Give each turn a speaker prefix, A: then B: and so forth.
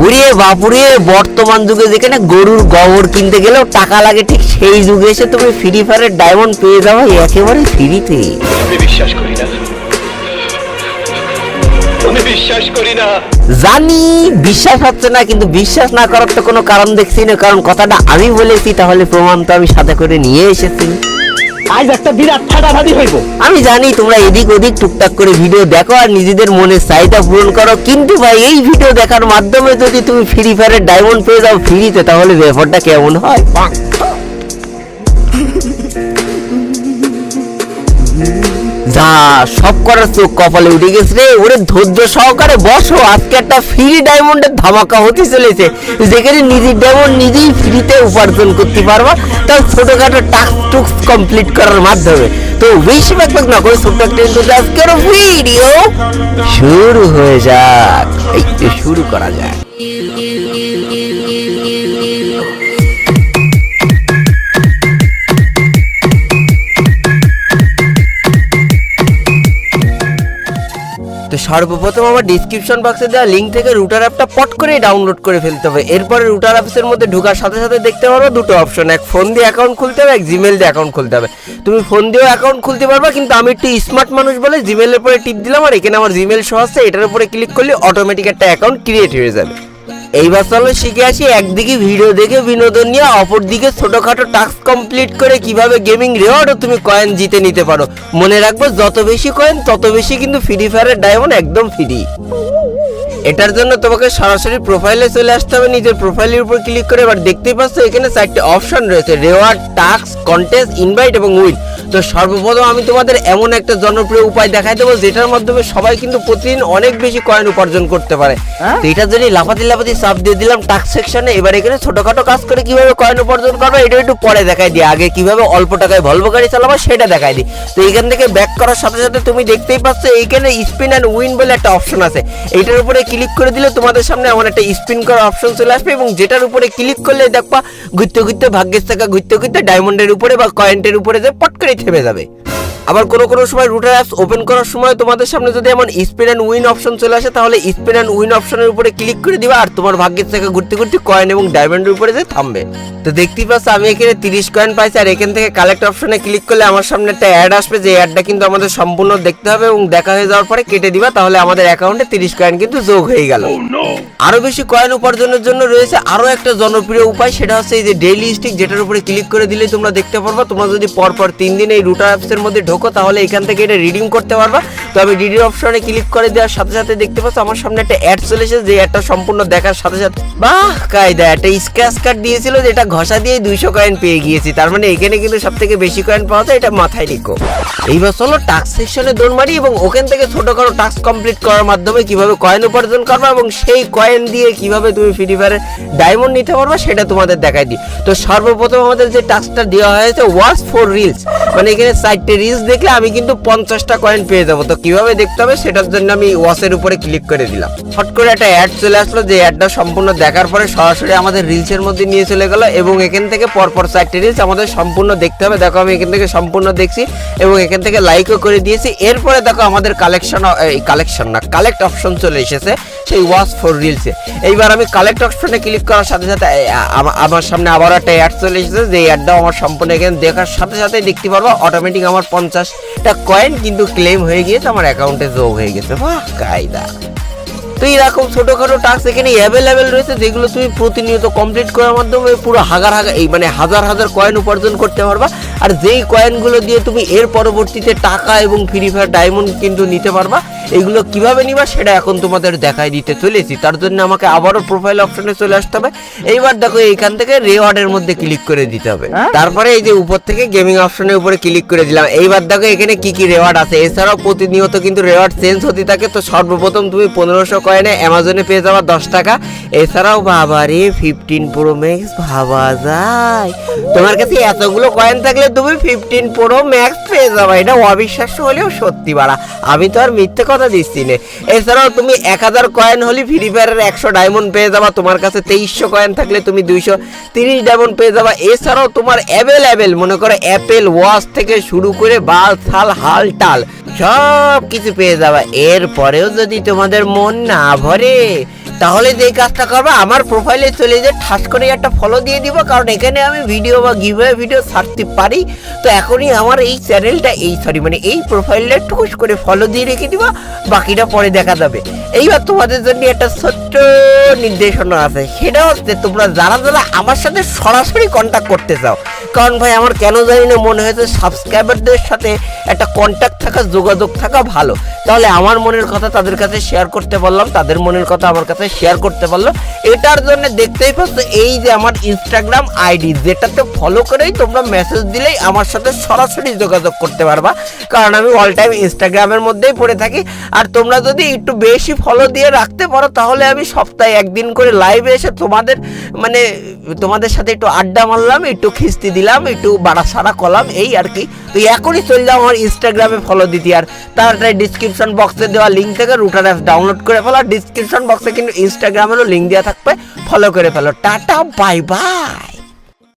A: ওরে বাপুরে, বর্তমান যুগে যেখানে গরুর গোবর কিনতে গেলেও টাকা লাগে, ঠিক সেই যুগে এসে তুমি ফ্রি ফায়ারের ডায়মন্ড পেয়ে যাও একেবারে ফ্রিতে। জানি বিশ্বাস হচ্ছে না, কিন্তু বিশ্বাস না করার তো কোনো কারণ দেখছি না, কারণ কথাটা আমি বলেছি, তাহলে প্রমাণ তো আমি সাথে করে নিয়ে এসেছি।
B: আজ একটা বিরাট ফাটাফাটি হইব।
A: আমি জানি তোমরা এদিক ওদিক টুকটাক করে ভিডিও দেখো আর নিজেদের মনের চাহিদা পূরণ করো, কিন্তু ভাই এই ভিডিও দেখার মাধ্যমে যদি তুমি ফ্রি ফায়ারের ডায়মন্ড পেয়ে যাও ফ্রিতে, তাহলে ব্যাপারটা কেমন হয়? যা সব করার চোখ কপালে উঠে গেছে রে। ওরে ধৈর্য সহকারে বসো, আজকে একটা ফ্রি ডায়মন্ডের ধামাকা হতে চলেছে, যেখানে নিজের ডায়মন্ড নিজেই ফ্রিতে উপার্জন করতে পারবা, তাও ছোটখাটো টাস্ক টুক্স কমপ্লিট করার মাধ্যমে। তো বেশি ব্যাক না করে ছোট্ট একটা আজকের ভিডিও শুরু হয়ে যাক। এই তো শুরু করা যাক। তো সর্বপ্রথম আমার ডিসক্রিপশন বক্সে দেওয়া লিঙ্ক থেকে রুটার অ্যাপটা পট করে ডাউনলোড করে ফেলতে হবে। এরপরে রুটার অ্যাপসের মধ্যে ঢোকার সাথে সাথে দেখতে পারবো দুটো অপশন, এক ফোন দিয়ে অ্যাকাউন্ট খুলতে হবে, এক জিমেল দিয়ে অ্যাকাউন্ট খুলতে হবে। তুমি ফোন দিয়েও অ্যাকাউন্ট খুলতে পারবা, কিন্তু আমি একটু স্মার্ট মানুষ বলে জিমেলের উপরে টিপ দিলাম, আর এখানে আমার জিমেল শো আসছে, এটার উপরে ক্লিক করলে অটোমেটিক একটা অ্যাকাউন্ট ক্রিয়েট হয়ে যাবে। এইবার চলো শিখে আসি, একদিকে ভিডিও দেখে বিনোদন নিয়ে, অপরদিকে ছোটখাটো টাস্ক কমপ্লিট করে কিভাবে গেমিং রিওয়ার্ডও তুমি কয়েন জিতে নিতে পারো। মনে রাখবো যত বেশি কয়েন তত বেশি কিন্তু ফ্রি ফায়ারের ডায়মন্ড একদম ফ্রি। এটার জন্য তোমাকে সরাসরি প্রোফাইলে চলে আসতে হবে, নিজের প্রোফাইলের উপর ক্লিক করে। এবার দেখতেই পাচ্ছ এখানে 4টে অপশন রয়েছে, রিওয়ার্ড, টাস্ক, কন্টেস্ট, ইনভাইট এবং উইন। তো সর্বপ্রথম আমি তোমাদের এমন একটা জনপ্রিয় উপায় দেখাই দেবো, যেটার মাধ্যমে সবাই কিন্তু প্রতিদিন অনেক বেশি কয়েন উপার্জন করতে পারে। তো এটার জন্য লাফাতি চাপ দিয়ে দিলাম টাস্ক সেকশনে। এবার এখানে ছোটখাটো কাজ করে কিভাবে কয়েন উপার্জন করবো এটা একটু পরে দেখাই দিই, আগে কিভাবে অল্প টাকায় ভলভো গাড়ি চালাবো সেটা দেখাই দিই। তো এইখান থেকে ব্যাক করার সাথে সাথে তুমি দেখতেই পাচ্ছ এইখানে স্পিন অ্যান্ড উইন বলে একটা অপশন আছে, এইটার উপরে ক্লিক করে দিলে তোমাদের সামনে এমন একটা স্পিন করার অপশন চলে আসবে, এবং যেটার উপরে ক্লিক করলে দেখবা ঘুরতে ঘুরতে ভাগ্যের টাকা ঘুরতে ঘুরতে ডায়মন্ডের উপরে বা কয়েন্টের উপরে যে পট করে থেমে যাবে। আবার কোনো সময় রুটার অ্যাপস ওপেন করার সময় তোমাদের সামনে যদি এমন স্পিন অ্যান্ড উইন অপশন চলে আসে, তাহলে স্পিন অ্যান্ড উইন অপশনের উপরে ক্লিক করে দিবা, আর তোমার ভাগ্যের থেকে ঘুরতে ঘুরতে কয়েন এবং ডায়মন্ডের উপরে যে থামবে। তো দেখতেই পাচ্ছ আমি এখানে 30 কয়েন পাইছি, আর এখান থেকে কালেক্ট অপশনে ক্লিক করলে আমার সামনে একটা অ্যাড আসবে, যে অ্যাডটা কিন্তু আমাদের সম্পূর্ণ দেখতে হবে এবং দেখা হয়ে যাওয়ার পরে কেটে দিবা, তাহলে আমাদের অ্যাকাউন্টে 30 কয়েন কিন্তু যোগ হয়ে গেল। আরো বেশি কয়েন উপার্জনের জন্য রয়েছে আরো একটা জনপ্রিয় উপায়, সেটা হচ্ছে এই যে ডেইলি স্টিক, যেটার উপরে ক্লিক করে দিলে তোমরা দেখতে পারবা, তোমরা যদি পরপর 3 দিন এই রুটার অ্যাপসের মধ্যে ঢোকো, তাহলে এখান থেকে এটা রিডিম করতে পারবা। তো আমি রিডিম অপশনে ক্লিক করে দেওয়ার সাথে সাথে দেখতে পাচ্ছ আমার সামনে একটা অ্যাড চলে এসেছে, যে অ্যাডটা সম্পূর্ণ দেখার সাথে সাথে বাহ কায়দা একটা স্ক্র্যাচ কার্ড দিয়েছিল, যেটা ঘষা দিয়ে 200 কয়েন পেয়ে গিয়েছি। তার মানে এখানে কিন্তু সব থেকে বেশি কয়েন পাওয়া যায়, এটা মাথায় রেখো। এইবার চলো টাস্ক সেকশনে দৌড় মারি এবং ওখান থেকে ছোটখাটো টাস্ক কমপ্লিট করার মাধ্যমে কিভাবে কয়েন উপার্জন করবা এবং সেই কয়েন দিয়ে কিভাবে তুমি ফ্রি ফায়ারের ডায়মন্ড নিতে পারবা সেটা তোমাদের দেখাই দিই। তো সর্বপ্রথম আমাদের যে টাস্কটা দেওয়া হয়েছে ওয়াচ ফর রিলস, মানে এখানে 4টে রিলস দেখলে আমি কিন্তু 50টা কয়েন পেয়ে যাবো। তো কিভাবে দেখতে হবে সেটার জন্য আমি ওয়াচের উপরে ক্লিক করে দিলাম, হট করে একটা অ্যাড চলে আসলো, যে অ্যাডটা সম্পূর্ণ দেখার পরে সরাসরি আমাদের রিলসের মধ্যে নিয়ে চলে গেল, এবং এখান থেকে পরপর 4টে রিলস আমাদের সম্পূর্ণ দেখতে হবে। দেখো আমি এখান থেকে সম্পূর্ণ দেখছি এবং এখান থেকে লাইকও করে দিয়েছি। এরপরে দেখো আমাদের কালেক্ট অপশন চলে এসেছে সেই ওয়াচ ফর রিলসে। এইবার আমি কালেক্ট অপশনে ক্লিক করার সাথে সাথে আমার সামনে আবার একটা অ্যাড চলে এসেছে, যে অ্যাডটাও আমার সম্পূর্ণ এখানে দেখার সাথে সাথে দেখতে পারবো অটোমেটিক আমার 50টা কয়েন কিন্তু ক্লেম হয়ে গিয়েছে, আমার অ্যাকাউন্টে যোগ হয়ে গেছে। বাহ কায়দা। তো এরকম ছোটখাটো টাস্ক এখানে অ্যাভেলেবেল রয়েছে, যেগুলো তুমি প্রতিনিয়ত কমপ্লিট করার মাধ্যমে পুরো হাজার হাজার কয়েন উপার্জন করতে পারবা। আর যেই কয়েনগুলো দিয়ে তুমি এর পরবর্তীতে টাকা এবং ফ্রি ফায়ার ডায়মন্ড কিন্তু নিতে পারবা। এগুলো কিভাবে নিবা সেটা এখন তোমাদের দেখাই দিতে চলেছি। তার জন্য আমাকে আবারও প্রোফাইল অপশনে চলে আসতে হবে। এইবার দেখো এইখান থেকে রিওয়ার্ডের মধ্যে ক্লিক করে দিতে হবে, তারপরে এই যে উপর থেকে গেমিং অপশনের উপরে ক্লিক করে দিলাম। এইবার দেখো এখানে কি কি রিওয়ার্ড আছে, এছাড়াও প্রতিনিয়ত কিন্তু রিওয়ার্ড চেঞ্জ হতে থাকে। তো সর্বপ্রথম তুমি 1500 কয়েনে অ্যামাজনে পেয়ে যাবা 10 টাকা। এছাড়াও বাবারে 15 প্রো ম্যাক্স ভাবা যায়, তোমার কাছে এতগুলো কয়েন থাকলে তুমি 15 প্রো ম্যাক্স পেয়ে যাবা। এটা অবিশ্বাস্য হলেও সত্যি বাড়া, আমি তো আর মিথ্যে কথা দিচ্ছি না। এছাড়াও তুমি 1000 কয়েন হলে ফ্রি ফায়ারের 100 ডায়মন্ড পেয়ে যাবা, তোমার কাছে 2300 কয়েন থাকলে তুমি 230 ডায়মন্ড পেয়ে যাবা। এছাড়াও তোমার অ্যাভেলেবেল মনে করো অ্যাপেল ওয়াচ থেকে শুরু করে বাল থাল হাল টাল সব কিছু পেয়ে যাবা। এরপরেও যদি তোমাদের মন না ভরে তাহলে যে কাজটা করবা, আমার প্রোফাইলে চলে যে ঠাস করে একটা ফলো দিয়ে দিব, কারণ এখানে আমি ভিডিও বা গিভওয়ে ভিডিও ছাড়তে পারি। তো এখনই আমার এই চ্যানেলটা এই প্রোফাইলটা টুস করে ফলো দিয়ে রেখে দিবা, বাকিটা পরে দেখা যাবে। এইবার তোমাদের জন্য একটা ছোট্ট নির্দেশনা আছে, সেটা হচ্ছে তোমরা যারা যারা আমার সাথে সরাসরি কন্ট্যাক্ট করতে চাও, কারণ ভাই আমার কেন জানি না মনে হয়েছে সাবস্ক্রাইবারদের সাথে একটা কন্ট্যাক্ট থাকা, যোগাযোগ থাকা ভালো। তাহলে আমার মনের কথা তাদের কাছে শেয়ার করতে পারলাম, তাদের মনের কথা আমার কাছে শেয়ার করতে পারলো। এটার জন্য দেখতেই পাচ্ছ এই যে আমার ইনস্টাগ্রাম আইডি, যেটাতে ফলো করেই তোমরা মেসেজ দিলেই আমার সাথে সরাসরি যোগাযোগ করতে পারবা, কারণ আমি অল টাইম ইনস্টাগ্রামের মধ্যেই পড়ে থাকি। আর তোমরা যদি একটু বেশি ফলো দিয়ে রাখতে পারো তাহলে আমি সপ্তাহে একদিন করে লাইভে এসে তোমাদের সাথে একটু আড্ডা মারলাম, একটু খিস্তি দিলাম, একটু বাড়া সাড়া করলাম, এই আর কি। তো এখনই চলে যাও আমার ইনস্টাগ্রামে ফলো দিতে, আর তাড়াতাড়ি ডিসক্রিপশন বক্সে দেওয়া লিঙ্ক থেকে রুটার অ্যাপ ডাউনলোড করে ফেলো। ডিসক্রিপশন বক্সে কিন্তু ইনস্টাগ্রামেরও লিঙ্ক দেওয়া থাকবে, ফলো করে ফেলো। Tata bye bye.